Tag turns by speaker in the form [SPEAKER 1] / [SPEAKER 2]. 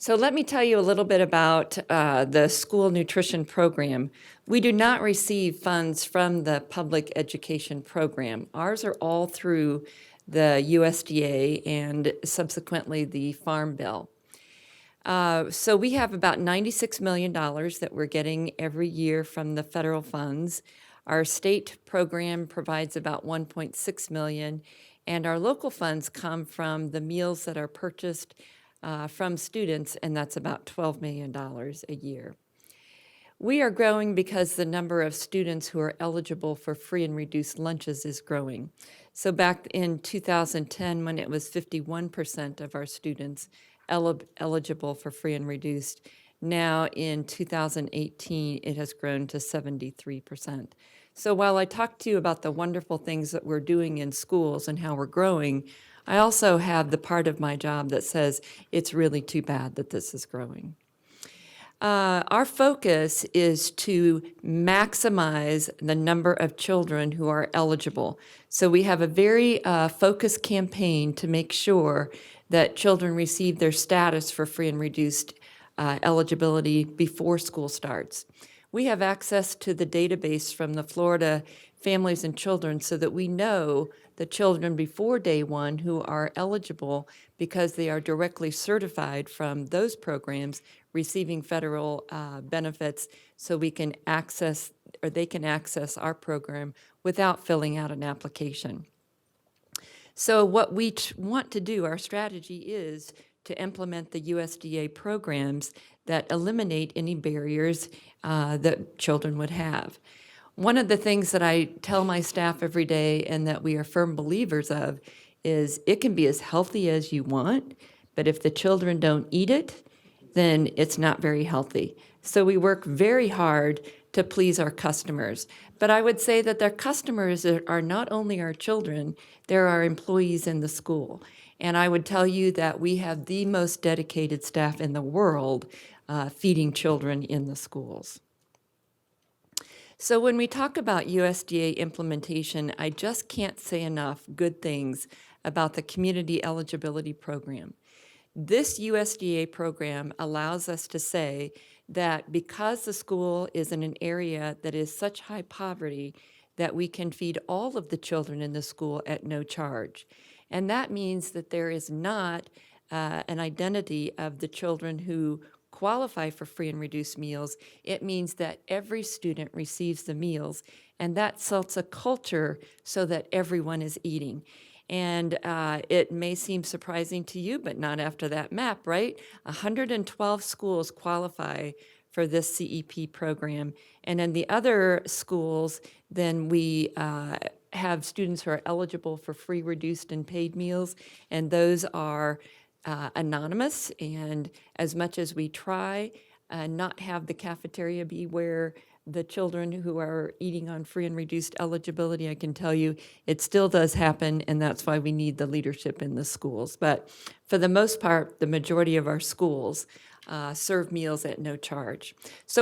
[SPEAKER 1] So let me tell you a little bit about the school nutrition program. We do not receive funds from the public education program. Ours are all through the USDA and subsequently the Farm Bill. So we have about $96 million that we're getting every year from the federal funds. Our state program provides about $1.6 million, and our local funds come from the meals that are purchased from students, and that's about $12 million a year. We are growing because the number of students who are eligible for free and reduced lunches is growing. So back in 2010, when it was 51% of our students eligible for free and reduced, now in 2018, it has grown to 73%. So while I talked to you about the wonderful things that we're doing in schools and how we're growing, I also have the part of my job that says it's really too bad that this is growing. Our focus is to maximize the number of children who are eligible. So we have a very focused campaign to make sure that children receive their status for free and reduced eligibility before school starts. We have access to the database from the Florida Families and Children so that we know the children before day one who are eligible because they are directly certified from those programs receiving federal benefits, so we can access, or they can access our program without filling out an application. So what we want to do, our strategy is to implement the USDA programs that eliminate any barriers that children would have. One of the things that I tell my staff every day and that we are firm believers of is it can be as healthy as you want, but if the children don't eat it, then it's not very healthy. So we work very hard to please our customers. But I would say that their customers are not only our children, they're our employees in the school. And I would tell you that we have the most dedicated staff in the world feeding children in the schools. So when we talk about USDA implementation, I just can't say enough good things about the Community Eligibility Program. This USDA program allows us to say that because the school is in an area that is such high poverty, that we can feed all of the children in the school at no charge. And that means that there is not an identity of the children who qualify for free and reduced meals. It means that every student receives the meals, and that sets a culture so that everyone is eating. And it may seem surprising to you, but not after that map, right? 112 schools qualify for this CEP program. And in the other schools, then we have students who are eligible for free, reduced, and paid meals, and those are anonymous. And as much as we try not have the cafeteria be where the children who are eating on free and reduced eligibility, I can tell you it still does happen, and that's why we need the leadership in the schools. But for the most part, the majority of our schools serve meals at no charge. So